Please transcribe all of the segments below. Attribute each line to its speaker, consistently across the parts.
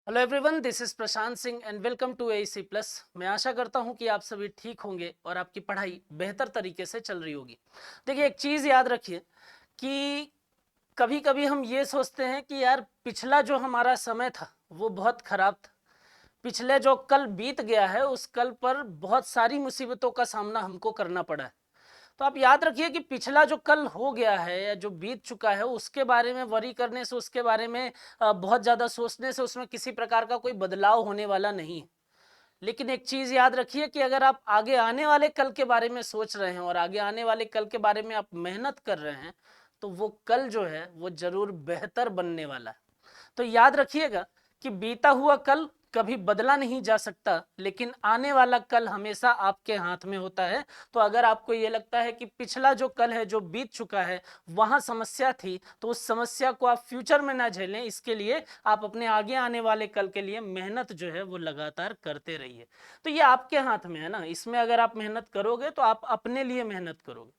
Speaker 1: Hello everyone, this is Prashant Singh and welcome to AEC plus. मैं आशा करता हूं कि आप सभी ठीक होंगे और आपकी पढ़ाई बेहतर तरीके से चल रही होगी। देखिए, एक चीज़ याद रखिए कि कभी कभी हम ये सोचते हैं कि यार पिछला जो हमारा समय था वो बहुत खराब था। पिछले जो कल बीत गया है उस कल पर बहुत सारी मुसीबतों का सामना हमको करना पड़ा है। तो आप याद रखिए कि पिछला जो कल हो गया है या जो बीत चुका है उसके बारे में वरी करने से, उसके बारे में बहुत ज़्यादा सोचने से उसमें किसी प्रकार का कोई बदलाव होने वाला नहीं है। लेकिन एक चीज़ याद रखिए कि अगर आप आगे आने वाले कल के बारे में सोच रहे हैं और आगे आने वाले कल के बारे में आप मेहनत कर रहे हैं तो वो कल जो है वो जरूर बेहतर बनने वाला है। तो याद रखिएगा कि बीता हुआ कल कभी बदला नहीं जा सकता, लेकिन आने वाला कल हमेशा आपके हाथ में होता है। तो अगर आपको ये लगता है कि पिछला जो कल है जो बीत चुका है वहां समस्या थी, तो उस समस्या को आप फ्यूचर में ना झेलें, इसके लिए आप अपने आगे आने वाले कल के लिए मेहनत जो है वो लगातार करते रहिए। तो ये आपके हाथ में है ना, इसमें अगर आप मेहनत करोगे तो आप अपने लिए मेहनत करोगे।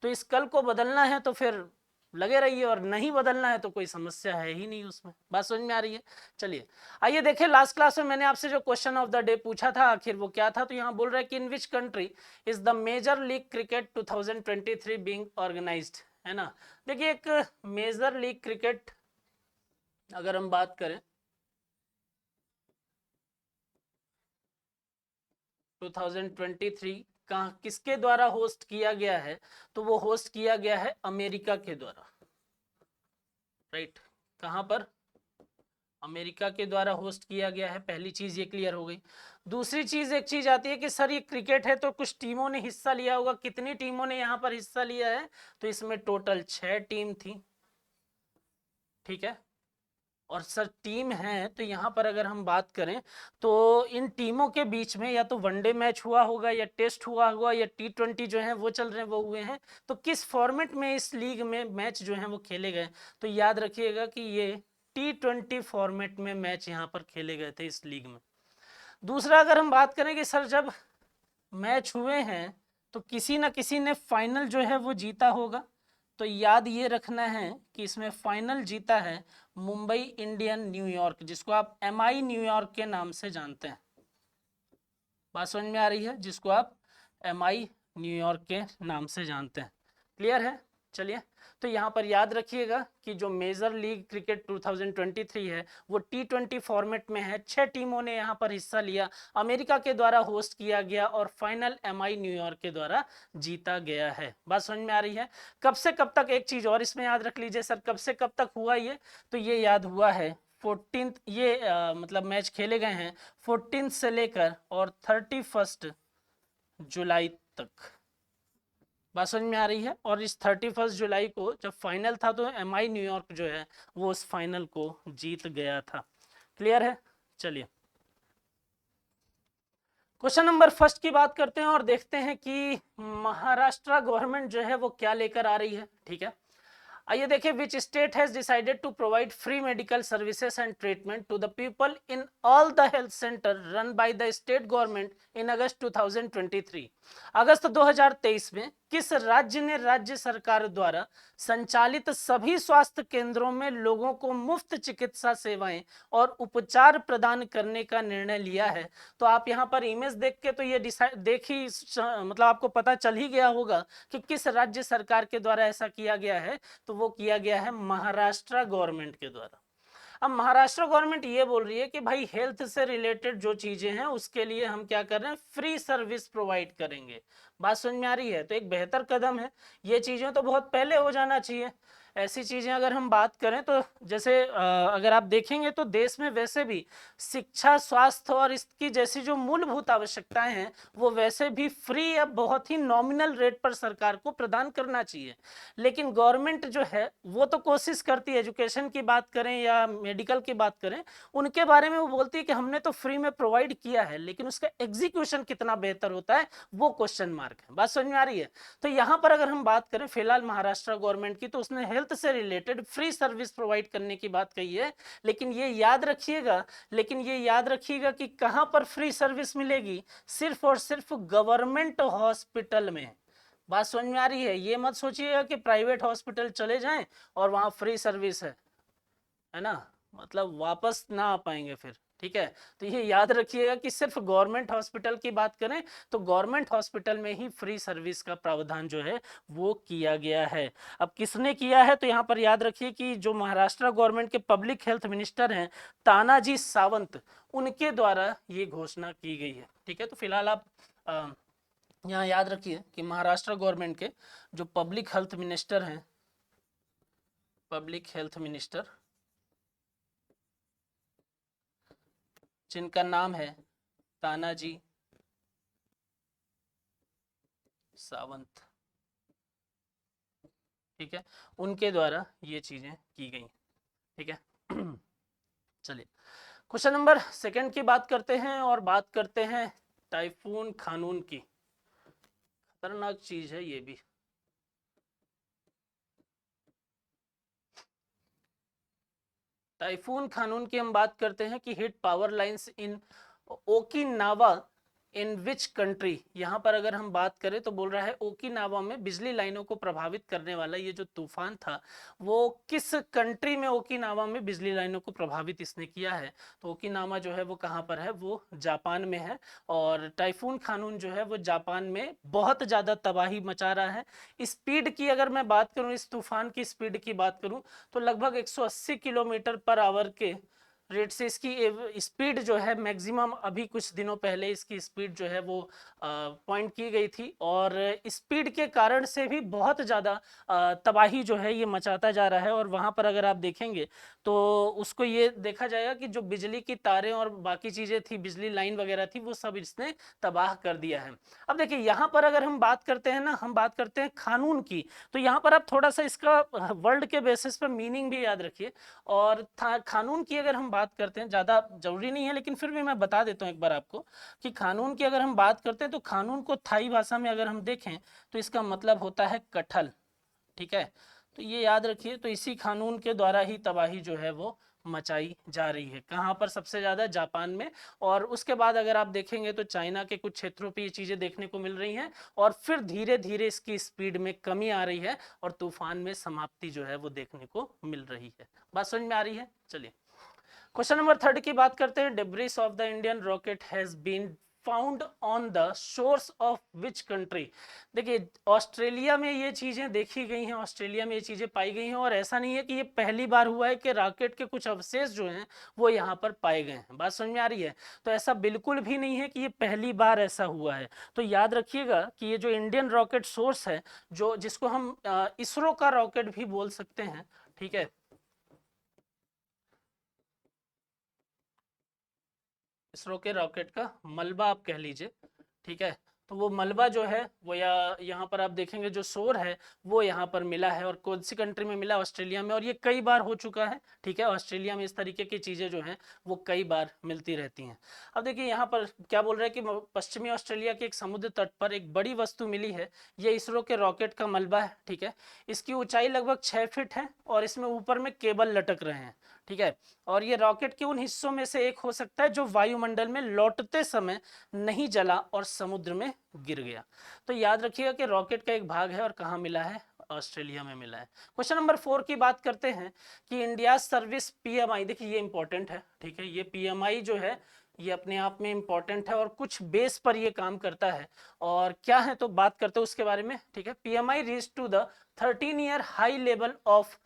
Speaker 1: तो इस कल को बदलना है तो फिर लगे रहिए, और नहीं बदलना है तो कोई समस्या है ही नहीं उसमें। बात समझ में आ रही है? चलिए आइए देखें, लास्ट क्लास में मैंने आपसे जो क्वेश्चन ऑफ द डे पूछा था आखिर वो क्या था। तो यहाँ बोल रहा है कि in which country is the major league cricket 2023 being organised, है ना। देखिए, एक मेजर लीग क्रिकेट अगर हम बात करें 2023 कहाँ किसके द्वारा होस्ट किया गया है, तो वो होस्ट किया गया है अमेरिका के द्वारा। राइट, कहाँ पर? अमेरिका के द्वारा होस्ट किया गया है। पहली चीज ये क्लियर हो गई। दूसरी चीज, एक चीज आती है कि सर ये क्रिकेट है तो कुछ टीमों ने हिस्सा लिया होगा। कितनी टीमों ने यहाँ पर हिस्सा लिया है? तो इसमें टोटल 6 टीम थी। ठीक है, और सर टीम है तो यहाँ पर अगर हम बात करें तो इन टीमों के बीच में या तो वनडे मैच हुआ होगा, या टेस्ट हुआ होगा, या T20 जो है वो चल रहे हैं वो हुए हैं। तो किस फॉर्मेट में इस लीग में मैच जो है वो खेले गए? तो याद रखिएगा कि ये T20 फॉर्मेट में मैच यहाँ पर खेले गए थे इस लीग में। दूसरा, अगर हम बात करें कि सर जब मैच हुए हैं तो किसी ना किसी ने फाइनल जो है वो जीता होगा। तो याद ये रखना है कि इसमें फाइनल जीता है मुंबई इंडियन न्यूयॉर्क, जिसको आप MI न्यूयॉर्क के नाम से जानते हैं। बात समझ में आ रही है? जिसको आप MI न्यूयॉर्क के नाम से जानते हैं। क्लियर है? चलिए, तो यहाँ पर याद रखिएगा कि जो मेजर लीग क्रिकेट 2023 है वो T20 फॉर्मेट में है। 6 टीमों ने यहाँ पर हिस्सा लिया, अमेरिका के द्वारा होस्ट किया गया और फाइनल MI न्यूयॉर्क के द्वारा जीता गया है। बात समझ में आ रही है? कब से कब तक, एक चीज और इसमें याद रख लीजिए, सर कब से कब तक हुआ ये? तो ये याद हुआ है 14, ये मतलब मैच खेले गए हैं 14 से लेकर और 31 जुलाई तक। बात समझ में आ रही है? और इस 31 जुलाई को जब फाइनल था तो MI न्यूयॉर्क जो है वो उस फाइनल को जीत गया था। क्लियर है? चलिए, क्वेश्चन नंबर फर्स्ट की बात करते हैं और देखते हैं कि महाराष्ट्र गवर्नमेंट जो है वो क्या लेकर आ रही है। ठीक है, आइए देखिए, which state has decided to provide free medical services and treatment to the people in all the health centre run by the state government in August 2023। अगस्त 2023 में किस राज्य ने राज्य सरकार द्वारा संचालित सभी स्वास्थ्य केंद्रों में लोगों को मुफ्त चिकित्सा सेवाएं और उपचार प्रदान करने का निर्णय लिया है? तो आप यहाँ पर इमेज देख के तो ये देखी, मतलब आपको पता चल ही गया होगा कि किस राज्य सरकार के द्वारा ऐसा किया गया है। तो वो किया गया है महाराष्ट्र गवर्नमेंट के द्वारा। अब महाराष्ट्र गवर्नमेंट ये बोल रही है कि भाई हेल्थ से रिलेटेड जो चीजें हैं उसके लिए हम क्या कर रहे हैं, फ्री सर्विस प्रोवाइड करेंगे। बात समझ में आ रही है? तो एक बेहतर कदम है। ये चीजें तो बहुत पहले हो जाना चाहिए। ऐसी चीजें अगर हम बात करें तो जैसे अगर आप देखेंगे तो देश में वैसे भी शिक्षा, स्वास्थ्य और इसकी जैसी जो मूलभूत आवश्यकताएं हैं वो वैसे भी फ्री या बहुत ही नॉमिनल रेट पर सरकार को प्रदान करना चाहिए। लेकिन गवर्नमेंट जो है वो तो कोशिश करती है, एजुकेशन की बात करें या मेडिकल की बात करें, उनके बारे में वो बोलती है कि हमने तो फ्री में प्रोवाइड किया है, लेकिन उसका एग्जीक्यूशन कितना बेहतर होता है वो क्वेश्चन मार्क है। बात समझ में आ रही है? तो यहाँ पर अगर हम बात करें फिलहाल महाराष्ट्र गवर्नमेंट की, तो उसने हेल्थ से रिलेटेड फ्री सर्विस प्रोवाइड करने की बात कही है। लेकिन ये याद रखिएगा कि कहां पर फ्री सर्विस मिलेगी? सिर्फ और सिर्फ गवर्नमेंट हॉस्पिटल में। बात समझ में आ रही है? ये मत सोचिएगा कि प्राइवेट हॉस्पिटल चले जाएं और वहां फ्री सर्विस है ना, मतलब वापस ना आ पाएंगे फिर। ठीक है। तो ये याद रखिएगा कि सिर्फ गवर्नमेंट हॉस्पिटल की बात करें तो गवर्नमेंट हॉस्पिटल में ही फ्री सर्विस का प्रावधान जो है वो किया गया है। अब किसने किया है, तो यहाँ पर याद रखिए कि जो महाराष्ट्र गवर्नमेंट के पब्लिक हेल्थ मिनिस्टर हैं तानाजी सावंत, उनके द्वारा ये घोषणा की गई है। ठीक है, तो फिलहाल आप यहाँ याद रखिए कि महाराष्ट्र गवर्नमेंट के जो पब्लिक हेल्थ मिनिस्टर हैं, पब्लिक हेल्थ मिनिस्टर, जिनका नाम है तानाजी सावंत, ठीक है, उनके द्वारा ये चीजें की गई। ठीक है चलिए क्वेश्चन नंबर सेकंड की बात करते हैं और बात करते हैं टाइफून खानून की। खतरनाक चीज है ये भी। टाइफून खानून की हम बात करते हैं कि heat power lines in Okinawa in which country. यहाँ पर अगर हम बात करें तो बोल रहा है ओकिनावा में बिजली लाइनों को प्रभावित करने वाला ये जो तूफान था वो किस कंट्री में, ओकिनावा में बिजली लाइनों को प्रभावित इसने किया है। तो ओकिनावा जो है वो कहाँ पर है, वो जापान में है। और टाइफून खानून जो है वो जापान में बहुत ज़्यादा तबाही मचा रहा है। स्पीड की अगर मैं बात करूँ, इस तूफान की स्पीड की बात करूँ तो लगभग 180 किलोमीटर पर आवर के रेट से इसकी स्पीड जो है मैक्सिमम, अभी कुछ दिनों पहले इसकी स्पीड जो है वो पॉइंट की गई थी। और स्पीड के कारण से भी बहुत ज़्यादा तबाही जो है ये मचाता जा रहा है। और वहाँ पर अगर आप देखेंगे तो उसको ये देखा जाएगा कि जो बिजली की तारें और बाकी चीज़ें थी, बिजली लाइन वगैरह थी, वो सब इसने तबाह कर दिया है। अब देखिए यहाँ पर अगर हम बात करते हैं ना, हम बात करते हैं कानून की, तो यहाँ पर आप थोड़ा सा इसका वर्ल्ड के बेसिस पर मीनिंग भी याद रखिए। और कानून की अगर हम बात करते हैं, ज़्यादा जरूरी नहीं है लेकिन फिर भी मैं बता देता हूँ एक बार आपको कि कानून की अगर हम बात करते हैं तो कानून को थाई भाषा में अगर हम देखें तो इसका मतलब होता है कटहल। ठीक है, तो ये याद रखिए। तो इसी कानून के द्वारा ही तबाही जो है वो मचाई जा रही है। कहाँ पर सबसे ज़्यादा, जापान में। और उसके बाद अगर आप देखेंगे तो चाइना के कुछ क्षेत्रों पे ये चीज़ें देखने को मिल रही हैं। और फिर धीरे धीरे इसकी स्पीड में कमी आ रही है और तूफान में समाप्ति जो है वो देखने को मिल रही है। बात समझ में आ रही है। चलिए क्वेश्चन नंबर थर्ड की बात करते हैं। Debris of the Indian rocket has been found on the shores of which country. देखिए ऑस्ट्रेलिया में ये चीजें देखी गई हैं, ऑस्ट्रेलिया में ये चीजें पाई गई हैं। और ऐसा नहीं है कि ये पहली बार हुआ है कि रॉकेट के कुछ अवशेष जो हैं वो यहाँ पर पाए गए हैं। बात समझ में आ रही है। तो ऐसा बिल्कुल भी नहीं है कि ये पहली बार ऐसा हुआ है। तो याद रखिएगा कि ये जो इंडियन रॉकेट सोर्स है, जो जिसको हम इसरो का रॉकेट भी बोल सकते हैं, ठीक है, इसरो के रॉकेट का मलबा आप कह लीजिए। ठीक है, तो वो मलबा जो है वो यहाँ पर आप देखेंगे जो शोर है वो यहाँ पर मिला है। और कौन सी कंट्री में मिला, ऑस्ट्रेलिया में। और ये कई बार हो चुका है। ठीक है, ऑस्ट्रेलिया में इस तरीके की चीज़ें जो हैं वो कई बार मिलती रहती हैं। अब देखिए यहाँ पर क्या बोल रहे हैं कि पश्चिमी ऑस्ट्रेलिया के एक समुद्र तट पर एक बड़ी वस्तु मिली है। ये इसरो के रॉकेट का मलबा है। ठीक है, इसकी ऊंचाई लगभग 6 फीट है और इसमें ऊपर में केबल लटक रहे हैं। ठीक है, और ये रॉकेट के उन हिस्सों में से एक हो सकता है जो वायुमंडल में लौटते समय नहीं जला और समुद्र में गिर गया। तो याद रखिएगा कि रॉकेट का एक भाग है और कहाँ मिला है, ऑस्ट्रेलिया में मिला है। क्वेश्चन नंबर 4 की बात करते हैं कि इंडिया सर्विस पीएमआई। देखिए ये इंपॉर्टेंट है। ठीक है, ये पीएमआई जो है ये अपने आप में इंपॉर्टेंट है और कुछ बेस पर ये काम करता है। और क्या है तो बात करते हैं उसके बारे में। ठीक है, PMI reach to the 13-year high level of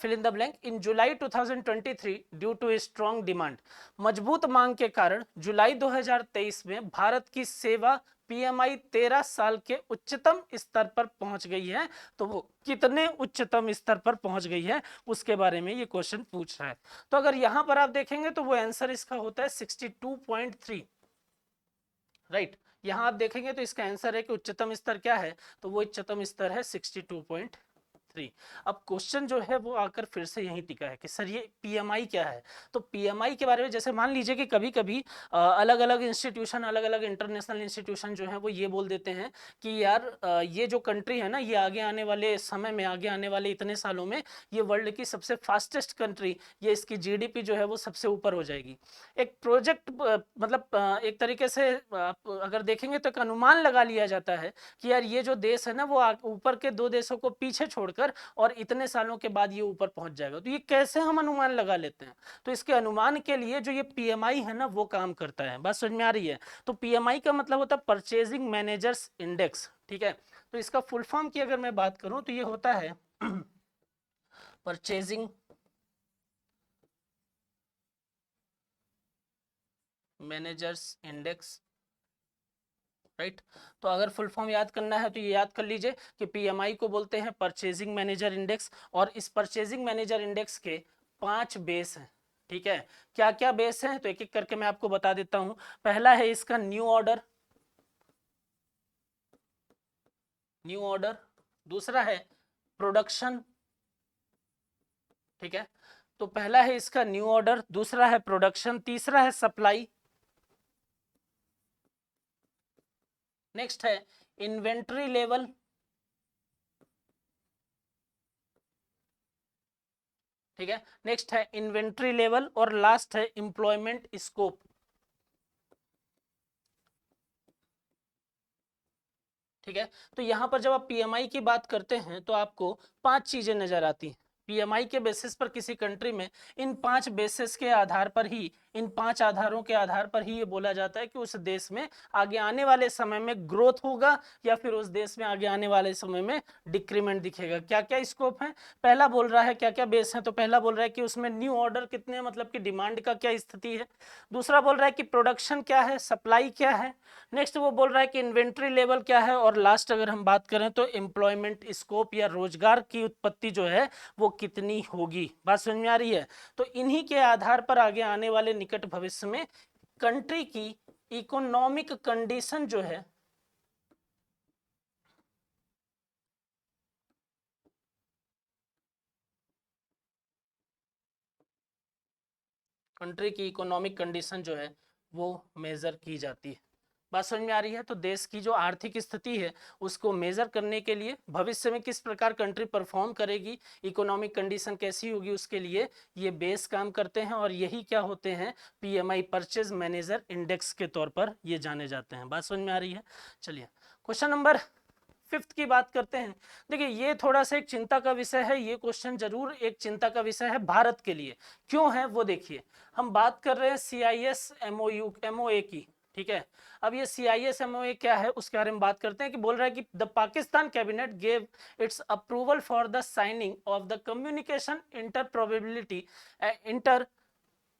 Speaker 1: fill in the blank in July 2023 due to a strong demand। मजबूत मांग के कारण जुलाई 2023 में भारत की सेवा पीएमआई 13 साल के उच्चतम स्तर पर पहुंच गई है। तो वो कितने उच्चतम स्तर पर पहुंच गई है उसके बारे में ये क्वेश्चन पूछ रहा है। तो अगर यहां पर आप देखेंगे तो वो आंसर इसका होता है 62.3। राइट, यहां आप देखेंगे तो इसका आंसर है कि उच्चतम स्तर क्या है, तो वो उच्चतम स्तर है 62.3। अब क्वेश्चन जो है वो आकर फिर से यही टिका है कि सर ये पीएमआई क्या है। तो पीएमआई के बारे में जैसे मान लीजिए कि कभी कभी अलग अलग इंस्टीट्यूशन, अलग अलग इंटरनेशनल इंस्टीट्यूशन जो है वो ये बोल देते हैं कि यार ये जो कंट्री है ना, ये आगे आने वाले समय में, आगे आने वाले इतने सालों में ये वर्ल्ड की सबसे फास्टेस्ट कंट्री, ये इसकी जीडीपी जो है वो सबसे ऊपर हो जाएगी। एक प्रोजेक्ट मतलब एक तरीके से आप अगर देखेंगे तो एक अनुमान लगा लिया जाता है कि यार ये जो देश है ना वो ऊपर के दो देशों को पीछे छोड़कर होकर और इतने सालों के बाद ये ऊपर पहुंच जाएगा। तो ये कैसे हम अनुमान लगा लेते हैं? तो इसके अनुमान के लिए जो ये पीएमआई है ना वो काम करता है। बात समझ में आ रही है? तो पीएमआई का मतलब होता है परचेजिंग मैनेजर्स इंडेक्स, ठीक है। तो इसका फुल फॉर्म की अगर मैं बात करूं तो ये होता है परचेजिंग मैनेजर्स इंडेक्स, राइट। तो अगर फुल फॉर्म याद करना है तो ये याद कर लीजिए कि पीएमआई को बोलते हैं परचेजिंग मैनेजर इंडेक्स, और इस परचेजिंग मैनेजर इंडेक्स के 5 बेस हैं, ठीक है। क्या क्या बेस हैं तो एक एक करके मैं आपको बता देता हूं। पहला है इसका न्यू ऑर्डर, न्यू ऑर्डर। दूसरा है प्रोडक्शन, ठीक है। तो पहला है इसका न्यू ऑर्डर, दूसरा है प्रोडक्शन, तीसरा है सप्लाई, नेक्स्ट है इन्वेंट्री लेवल, ठीक है। नेक्स्ट है इन्वेंट्री लेवल, और लास्ट है एम्प्लॉयमेंट स्कोप, ठीक है। तो यहां पर जब आप पीएमआई की बात करते हैं तो आपको 5 चीजें नजर आती हैं। पीएमआई के बेसिस पर किसी कंट्री में इन 5 बेसिस के आधार पर ही, इन 5 आधारों के आधार पर ही ये बोला जाता है कि उस देश में आगे आने वाले समय में ग्रोथ होगा या फिर उस देश में आगे आने वाले समय में डिक्रीमेंट दिखेगा। क्या क्या स्कोप है? पहला बोल रहा है क्या क्या बेस है, तो पहला बोल रहा है कि उसमें न्यू ऑर्डर कितने, मतलब कि डिमांड का क्या स्थिति है। दूसरा बोल रहा है कि प्रोडक्शन क्या है, सप्लाई क्या है। नेक्स्ट वो बोल रहा है कि इन्वेंट्री लेवल क्या है, और लास्ट अगर हम बात करें तो एम्प्लॉयमेंट स्कोप या रोजगार की उत्पत्ति जो है वो कितनी होगी। बात समझ में आ रही है? तो इन्हीं के आधार पर आगे आने वाले निकट भविष्य में कंट्री की इकोनॉमिक कंडीशन जो है, कंट्री की इकोनॉमिक कंडीशन जो है वो मेजर की जाती है। बात समझ में आ रही है? तो देश की जो आर्थिक स्थिति है उसको मेजर करने के लिए, भविष्य में किस प्रकार कंट्री परफॉर्म करेगी, इकोनॉमिक कंडीशन कैसी होगी, उसके लिए ये बेस काम करते हैं, और यही क्या होते हैं, पीएमआई परचेज मैनेजर इंडेक्स के तौर पर ये जाने जाते हैं। बात समझ में आ रही है? चलिए क्वेश्चन नंबर 5 की बात करते हैं। देखिए ये थोड़ा सा एक चिंता का विषय है, ये क्वेश्चन जरूर एक चिंता का विषय है भारत के लिए। क्यों है वो देखिए, हम बात कर रहे हैं CIS MOA की, ठीक है। अब ये CIS MOA क्या है उसके बारे में बात करते हैं। कि बोल रहा है कि the Pakistan cabinet gave its approval for the signing of the communication interoperability inter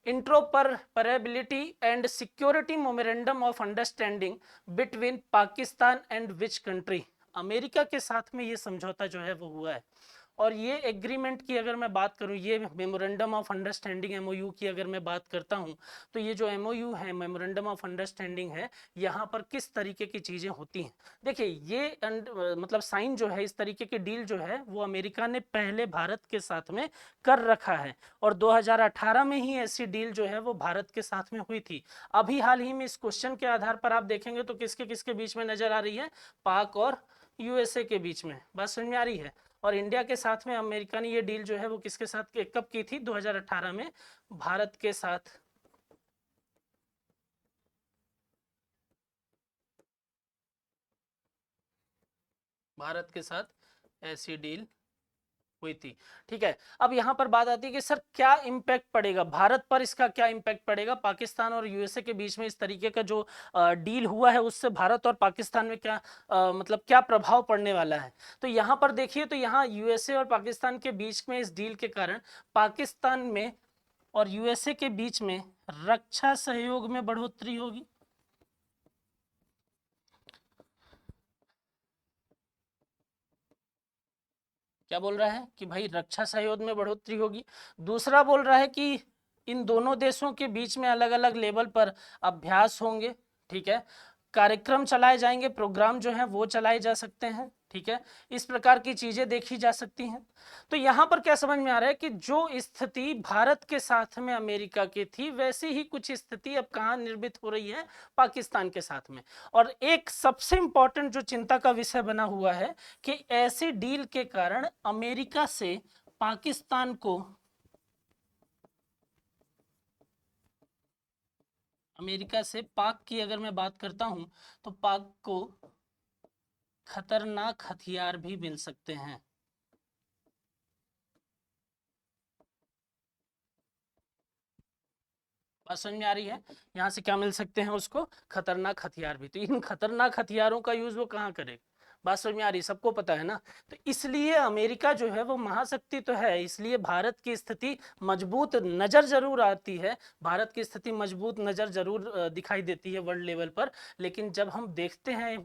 Speaker 1: interoperability and security memorandum of understanding between Pakistan and which country? America के साथ में ये समझौता जो है वो हुआ है। और ये एग्रीमेंट की अगर मैं बात करूं, ये मेमोरेंडम ऑफ अंडरस्टैंडिंग MOU की अगर मैं बात करता हूं, तो ये जो MOU है, मेमोरेंडम ऑफ अंडरस्टैंडिंग है, यहाँ पर किस तरीके की चीजें होती हैं। देखिए ये मतलब साइन जो है, इस तरीके की डील जो है वो अमेरिका ने पहले भारत के साथ में कर रखा है, और 2018 में ही ऐसी डील जो है वो भारत के साथ में हुई थी। अभी हाल ही में इस क्वेश्चन के आधार पर आप देखेंगे तो किसके किसके बीच में नजर आ रही है, पाक और USA के बीच में। बात समझ में आ रही है? और इंडिया के साथ में अमेरिका ने ये डील जो है वो किसके साथ, कब की थी, 2018 में भारत के साथ, भारत के साथ ऐसी डील हुई थी, ठीक है। अब यहाँ पर बात आती है कि सर क्या इम्पैक्ट पड़ेगा भारत पर, इसका क्या इम्पैक्ट पड़ेगा, पाकिस्तान और USA के बीच में इस तरीके का जो डील हुआ है उससे भारत और पाकिस्तान में क्या मतलब क्या प्रभाव पड़ने वाला है। तो यहाँ पर देखिए, तो यहाँ USA और पाकिस्तान के बीच में इस डील के कारण पाकिस्तान में और USA के बीच में रक्षा सहयोग में बढ़ोतरी होगी। क्या बोल रहा है कि भाई रक्षा सहयोग में बढ़ोतरी होगी। दूसरा बोल रहा है कि इन दोनों देशों के बीच में अलग अलग लेवल पर अभ्यास होंगे, ठीक है। कार्यक्रम चलाए जाएंगे, प्रोग्राम जो है वो चलाए जा सकते हैं, ठीक है। इस प्रकार की चीजें देखी जा सकती हैं। तो यहां पर क्या समझ में आ रहा है कि जो स्थिति भारत के साथ में अमेरिका की थी, वैसी ही कुछ स्थिति अब कहां निर्मित हो रही है, पाकिस्तान के साथ में। और एक सबसे इंपॉर्टेंट जो चिंता का विषय बना हुआ है कि ऐसी डील के कारण अमेरिका से पाकिस्तान को, अमेरिका से पाक की अगर मैं बात करता हूं तो पाक को खतरनाक हथियार भी मिल सकते हैं। बात समझ में आ रही है? यहाँ से क्या मिल सकते हैं उसको? खतरनाक हथियार भी। तो इन खतरनाक हथियारों का यूज वो कहाँ करेगा? बात समझ में आ रही है? सबको पता है ना। तो इसलिए अमेरिका जो है वो महाशक्ति तो है, इसलिए भारत की स्थिति मजबूत नजर जरूर आती है, भारत की स्थिति मजबूत नजर जरूर दिखाई देती है वर्ल्ड लेवल पर। लेकिन जब हम देखते हैं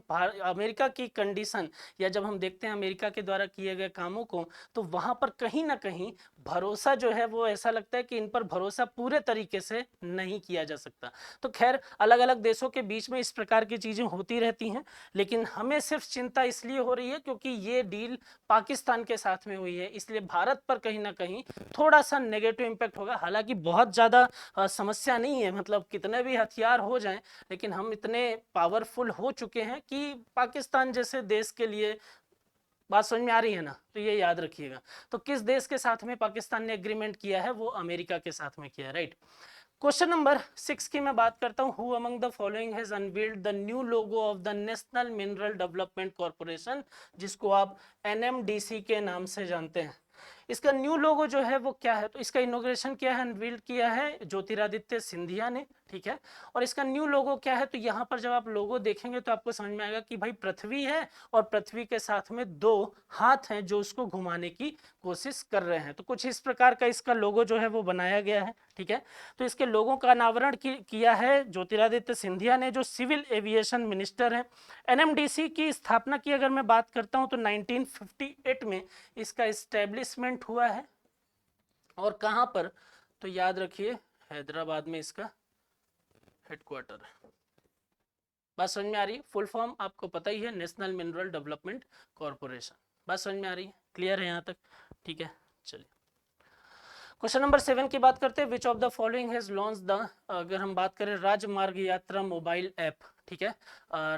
Speaker 1: अमेरिका की कंडीशन, या जब हम देखते हैं अमेरिका के द्वारा किए गए कामों को, तो वहां पर कहीं ना कहीं भरोसा जो है वो ऐसा लगता है कि इन पर भरोसा पूरे तरीके से नहीं किया जा सकता। तो खैर, अलग अलग देशों के बीच में इस प्रकार की चीजें होती रहती हैं, लेकिन हमें सिर्फ चिंता इसलिए हो रही है क्योंकि ये डील पाकिस्तान के साथ में हुई है, इसलिए भारत पर कहीं ना कहीं थोड़ा सा नेगेटिव इम्पैक्ट होगा। हालांकि बहुत ज्यादा समस्या नहीं है, मतलब कितने भी हथियार हो जाएं, लेकिन हम इतने पावरफुल हो चुके हैं कि पाकिस्तान जैसे देश के लिए, बात समझ में आ रही है ना, तो ये याद रखिएगा। तो किस देश के साथ में पाकिस्तान ने एग्रीमेंट किया है? वो अमेरिका के साथ में किया है, राइट। क्वेश्चन नंबर 6 की मैं बात करता हूं। Who among the following has unveiled the new logo of the national mineral development corporation, जिसको आप एनएमडीसी के नाम से जानते हैं। इसका न्यू लोगो जो है वो क्या है? तो इसका इनॉग्रेशन किया है, अनवील्ड किया है ज्योतिरादित्य सिंधिया ने, ठीक है। और इसका न्यू लोगो क्या है? तो यहाँ पर जब आप लोगो देखेंगे तो आपको समझ में आएगा कि भाई पृथ्वी है, और पृथ्वी के साथ में दो हाथ हैं जो उसको घुमाने की कोशिश कर रहे हैं। तो कुछ इस प्रकार का इसका लोगो जो है वो बनाया गया है, ठीक है। तो इसके लोगों का अनावरण किया है ज्योतिरादित्य सिंधिया ने, जो सिविल एविएशन मिनिस्टर हैं। एनएमडीसी की स्थापना की अगर मैं बात करता हूं तो 1958 में इसका इस्टेब्लिशमेंट हुआ है। और कहां पर? तो याद रखिए, हैदराबाद में इसका हेडक्वार्टर है। बात समझ में आ रही है? फुल फॉर्म आपको पता ही है, नेशनल मिनरल डेवलपमेंट कॉर्पोरेशन। बात समझ में आ रही है? क्लियर है यहाँ तक? ठीक है, चलिए क्वेश्चन नंबर 7 की बात करते हैं। Which of the following has launch the, अगर हम बात करें राजमार्ग यात्रा मोबाइल ऐप, ठीक है।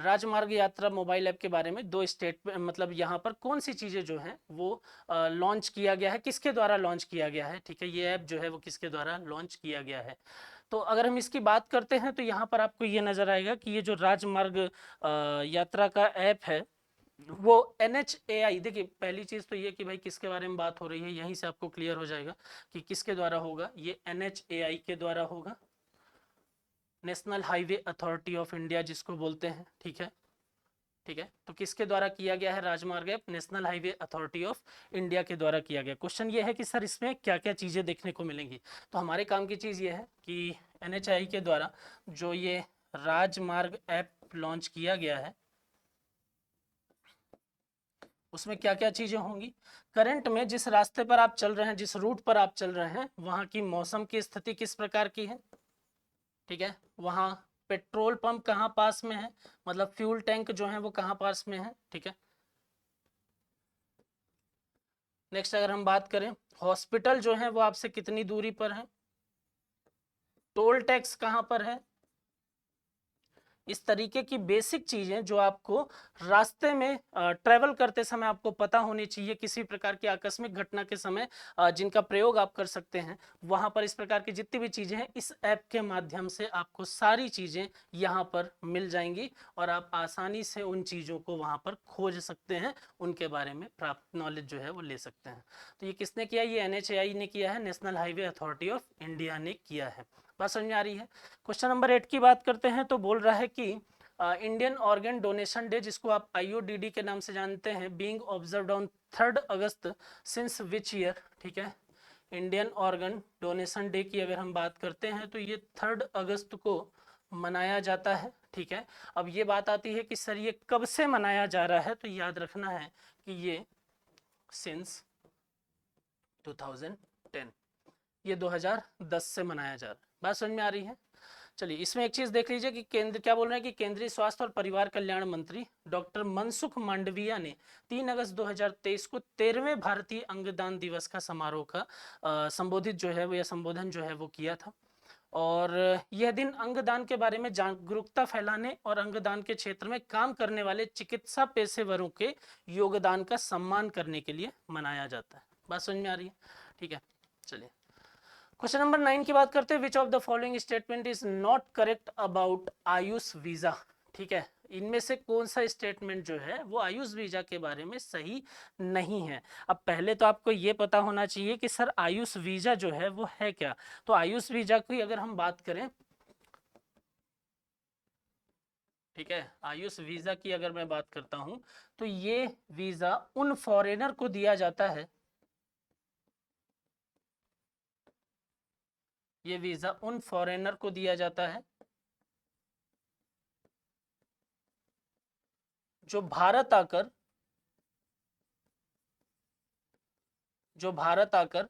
Speaker 1: राजमार्ग यात्रा मोबाइल ऐप के बारे में दो स्टेट, मतलब यहाँ पर कौन सी चीजें जो हैं वो लॉन्च किया गया है, किसके द्वारा लॉन्च किया गया है, ठीक है। ये ऐप जो है वो किसके द्वारा लॉन्च किया गया है? तो अगर हम इसकी बात करते हैं तो यहाँ पर आपको ये नजर आएगा कि ये जो राजमार्ग यात्रा का ऐप है वो NHAI, देखिए पहली चीज तो ये कि भाई किसके बारे में बात हो रही है, यहीं से आपको क्लियर हो जाएगा कि किसके द्वारा होगा। ये NHAI के द्वारा होगा, national highway authority of India जिसको बोलते हैं, ठीक है। ठीक है, तो किसके द्वारा किया गया है राजमार्ग app? National highway authority of India के द्वारा किया गया। क्वेश्चन ये है कि सर इसमें क्या क्या चीजें देखने को मिलेंगी? तो हमारे काम की चीज ये है कि NHAI के द्वारा जो ये राजमार्ग ऐप लॉन्च किया गया है उसमें क्या क्या चीजें होंगी। करंट में जिस रास्ते पर आप चल रहे हैं, जिस रूट पर आप चल रहे हैं, वहां की मौसम की स्थिति किस प्रकार की है, ठीक है। वहां पेट्रोल पंप कहाँ पास में है, मतलब फ्यूल टैंक जो है वो कहाँ पास में है, ठीक है। नेक्स्ट अगर हम बात करें, हॉस्पिटल जो है वो आपसे कितनी दूरी पर है, टोल टैक्स कहाँ पर है। इस तरीके की बेसिक चीजें जो आपको रास्ते में ट्रेवल करते समय आपको पता होनी चाहिए, किसी प्रकार की आकस्मिक घटना के समय जिनका प्रयोग आप कर सकते हैं, वहां पर इस प्रकार की जितनी भी चीजें हैं इस ऐप के माध्यम से आपको सारी चीजें यहाँ पर मिल जाएंगी और आप आसानी से उन चीजों को वहां पर खोज सकते हैं, उनके बारे में प्राप्त नॉलेज जो है वो ले सकते हैं। तो ये किसने किया? ये NHAI ने किया है, national highway authority of India ने किया है। बात समझ में आ रही है? क्वेश्चन नंबर 8 की बात करते हैं तो बोल रहा है कि इंडियन ऑर्गन डोनेशन डे, जिसको आप IODD के नाम से जानते हैं, being observed on 3 August since which year, ठीक है। इंडियन ऑर्गन डोनेशन डे की अगर हम बात करते हैं तो ये 3 अगस्त को मनाया जाता है, ठीक है। अब ये बात आती है कि सर ये कब से मनाया जा रहा है, तो याद रखना है कि ये सिंस 2010, ये 2010 से मनाया जा रहा है। बात समझ में आ रही है? चलिए इसमें एक चीज देख लीजिए कि केंद्र क्या बोल रहे हैं कि केंद्रीय स्वास्थ्य और परिवार कल्याण मंत्री डॉक्टर मनसुख मांडविया ने 3 अगस्त 2023 को 13वें भारतीय अंगदान दिवस का समारोह का संबोधित जो है वो, या संबोधन जो है वो किया था। और यह दिन अंगदान के बारे में जागरूकता फैलाने और अंगदान के क्षेत्र में काम करने वाले चिकित्सा पेशेवरों के योगदान का सम्मान करने के लिए मनाया जाता है। बात समझ में आ रही है? ठीक है, चलिए क्वेश्चन नंबर 9 की बात करते हैं। Which of the following statement is not correct about Ayush visa, ठीक है। इनमें से कौन सा स्टेटमेंट जो है वो आयुष वीजा के बारे में सही नहीं है। अब पहले तो आपको ये पता होना चाहिए कि सर आयुष वीजा जो है वो है क्या। तो आयुष वीजा की अगर हम बात करें, ठीक है, आयुष वीजा की अगर मैं बात करता हूं तो ये वीजा उन फॉरेनर को दिया जाता है, ये वीजा उन फॉरेनर को दिया जाता है जो भारत आकर, जो भारत आकर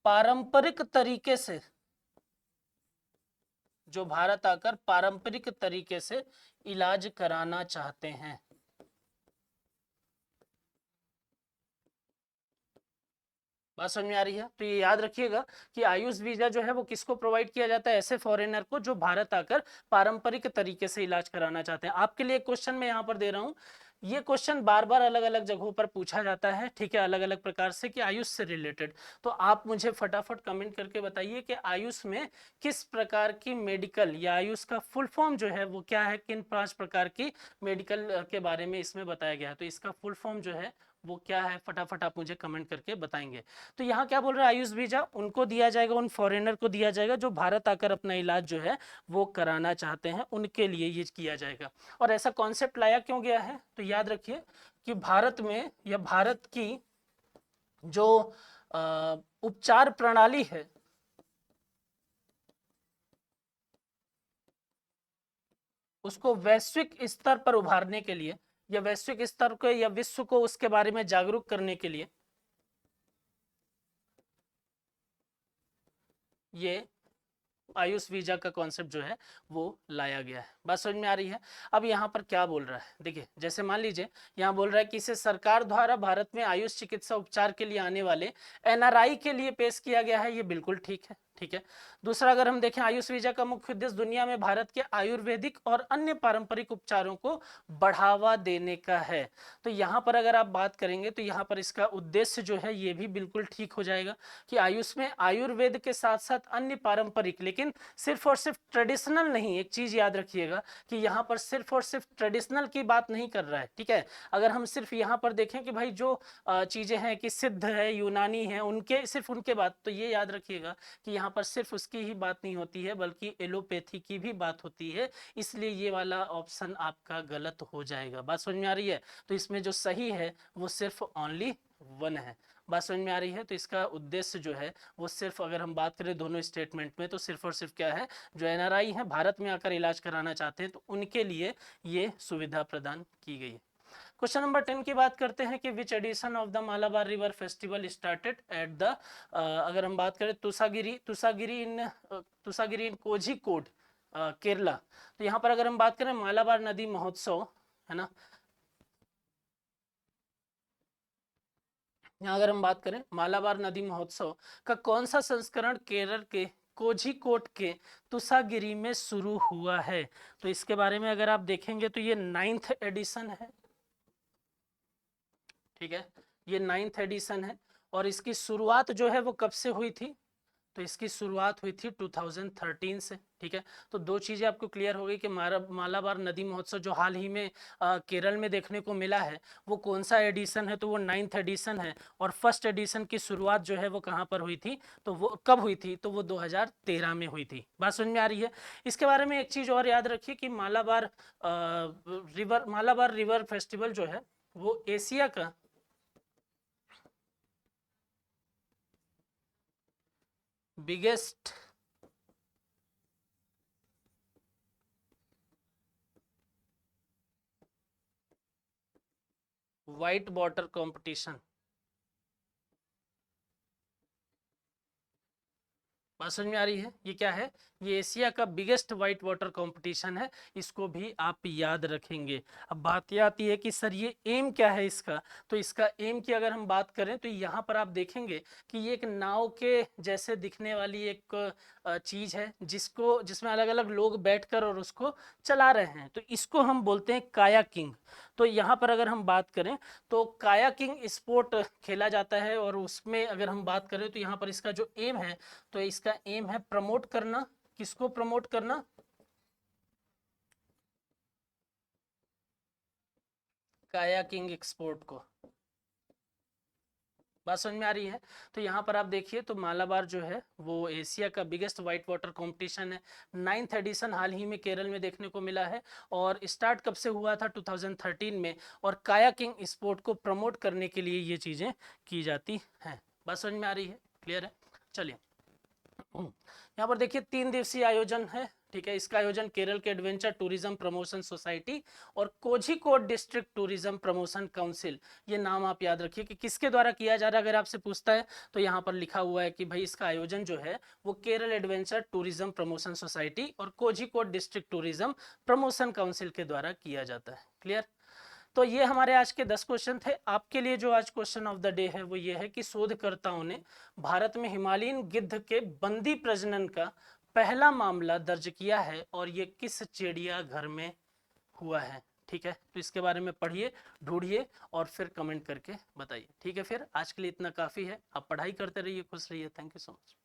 Speaker 1: पारंपरिक तरीके से, जो भारत आकर पारंपरिक तरीके से इलाज कराना चाहते हैं। बात समझ में आ रही है? तो ये याद रखिएगा कि आयुष वीजा जो है वो किसको प्रोवाइड किया जाता है, ऐसे फॉरेनर को जो भारत आकर पारंपरिक तरीके से इलाज कराना चाहते हैं। आपके लिए क्वेश्चन मैं यहाँ पर दे रहा हूँ, ये क्वेश्चन बार बार अलग अलग जगहों पर पूछा जाता है, ठीक है, अलग अलग प्रकार से कि आयुष से रिलेटेड। तो आप मुझे फटाफट कमेंट करके बताइए कि आयुष में किस प्रकार की मेडिकल या आयुष का फुल फॉर्म जो है वो क्या है, किन 5 प्रकार की मेडिकल के बारे में इसमें बताया गया है। तो इसका फुल फॉर्म जो है वो क्या है, फटाफट आप मुझे कमेंट करके बताएंगे। तो यहाँ क्या बोल रहा है, आयुष वीजा उनको दिया जाएगा, उन फॉरेनर को दिया जाएगा जो भारत आकर अपना इलाज जो है वो कराना चाहते हैं, उनके लिए ये किया जाएगा। और ऐसा कॉन्सेप्ट लाया क्यों गया है, तो याद रखिए कि भारत में या भारत की जो उपचार प्रणाली है, उसको वैश्विक स्तर पर उभारने के लिए या वैश्विक स्तर को या विश्व को उसके बारे में जागरूक करने के लिए ये आयुष वीजा का कॉन्सेप्ट जो है वो लाया गया है। बात समझ में आ रही है? अब यहाँ पर क्या बोल रहा है, देखिए जैसे मान लीजिए यहाँ बोल रहा है कि इसे सरकार द्वारा भारत में आयुष चिकित्सा उपचार के लिए आने वाले एनआरआई के लिए पेश किया गया है, ये बिल्कुल ठीक है, ठीक है। दूसरा अगर हम देखें, आयुष वीजा का मुख्य उद्देश्य दुनिया में भारत के आयुर्वेदिक और अन्य पारंपरिक उपचारों को बढ़ावा देने का है। तो यहाँ पर अगर आप बात करेंगे तो यहाँ पर इसका उद्देश्य जो है ये भी बिल्कुल ठीक हो जाएगा कि आयुष में आयुर्वेद के साथ साथ अन्य पारंपरिक, लेकिन सिर्फ और सिर्फ ट्रेडिशनल नहीं। एक चीज याद रखिएगा कि यहाँ पर सिर्फ और सिर्फ ट्रेडिशनल की बात नहीं कर रहा है, ठीक है। अगर हम सिर्फ यहाँ पर देखें कि भाई जो चीजें हैं कि सिद्ध है, यूनानी है, उनके सिर्फ उनके बात, तो ये याद रखिएगा कि यहाँ पर सिर्फ उसकी ही बात नहीं होती है बल्कि एलोपैथी की भी बात होती है। इसलिए ये वाला ऑप्शन आपका गलत हो जाएगा। बात समझ में आ रही है? तो इसमें जो सही है वो सिर्फ ओनली 1 है। बात समझ में आ रही है? तो इसका उद्देश्य जो है वो सिर्फ, अगर हम बात करें दोनों स्टेटमेंट में, तो सिर्फ और सिर्फ क्या है, जो एनआरआई है भारत में आकर इलाज कराना चाहते हैं तो उनके लिए ये सुविधा प्रदान की गई है। क्वेश्चन नंबर 10 की बात करते हैं कि which edition of the Malabar river festival started at the, अगर हम बात करें तुसागिरी इन कोझिकोड केरला। तो यहाँ पर अगर हम बात करें मालाबार नदी महोत्सव, है ना, यहाँ अगर हम बात करें मालाबार नदी महोत्सव का कौन सा संस्करण केरल के कोझिकोड के तुसागिरी में शुरू हुआ है, तो इसके बारे में अगर आप देखेंगे तो ये 9th एडिशन है, ठीक है, ये 9th एडिशन है। और इसकी शुरुआत जो है वो कब से हुई थी, तो इसकी शुरुआत हुई थी 2013 से, ठीक है। तो दो चीजें आपको क्लियर हो गई कि मालाबार नदी महोत्सव जो हाल ही में केरल में देखने को मिला है वो कौन सा एडिशन है, तो वो 9th एडिशन है। और फर्स्ट एडिशन की शुरुआत जो है वो कहाँ पर हुई थी, तो वो कब हुई थी, तो वो 2013 में हुई थी। बात समझ में आ रही है? इसके बारे में एक चीज और याद रखिए कि मालाबार रिवर फेस्टिवल जो है वो एशिया का बिगेस्ट व्हाइट वाटर कंपटीशन, बात समझ में आ रही है? ये क्या है, ये एशिया का बिगेस्ट व्हाइट वाटर कंपटीशन है, इसको भी आप याद रखेंगे। अब बात ये आती है कि सर ये एम क्या है इसका, तो इसका एम की अगर हम बात करें तो यहाँ पर आप देखेंगे कि ये एक नाव के जैसे दिखने वाली एक चीज है जिसमें अलग अलग लोग बैठकर और उसको चला रहे हैं, तो इसको हम बोलते हैं कायाकिंग। तो यहाँ पर अगर हम बात करें तो कायाकिंग स्पोर्ट खेला जाता है, और उसमें अगर हम बात करें तो यहाँ पर इसका जो एम है, तो इसका एम है प्रमोट करना, किसको प्रमोट करना, कायाकिंग एक्सपोर्ट को। बात समझ में आ रही है? तो यहाँ पर आप देखिए तो मालाबार जो है वो एशिया का बिगेस्ट वाइट वाटर कंपटीशन है। 9th एडिशन हाल ही में केरल में देखने को मिला है और स्टार्ट कब से हुआ था? 2013 में। और कायाकिंग स्पोर्ट को प्रमोट करने के लिए ये चीज़ें की जाती हैं। बात समझ में आ रही है? क्लियर है? चलिए यहाँ पर देखिए 3 दिवसीय आयोजन है, ठीक है। इसका आयोजन केरल के एडवेंचर टूरिज्म प्रमोशन सोसाइटी और Kozhikode district tourism promotion council, ये नाम आप याद रखिए कि किसके द्वारा किया जा रहा है। अगर आपसे पूछता है तो यहाँ पर लिखा हुआ है कि भाई इसका आयोजन जो है वो Kerala adventure tourism promotion society और Kozhikode district tourism promotion council के द्वारा किया जाता है। क्लियर? तो ये हमारे आज के 10 क्वेश्चन थे। आपके लिए जो आज क्वेश्चन ऑफ द डे है वो ये है कि शोधकर्ताओं ने भारत में हिमालयन गिद्ध के बंदी प्रजनन का पहला मामला दर्ज किया है और ये किस चिड़ियाघर में हुआ है। ठीक है, तो इसके बारे में पढ़िए, ढूंढिए और फिर कमेंट करके बताइए। ठीक है, फिर आज के लिए इतना काफी है। आप पढ़ाई करते रहिए, खुश रहिए। Thank you so much.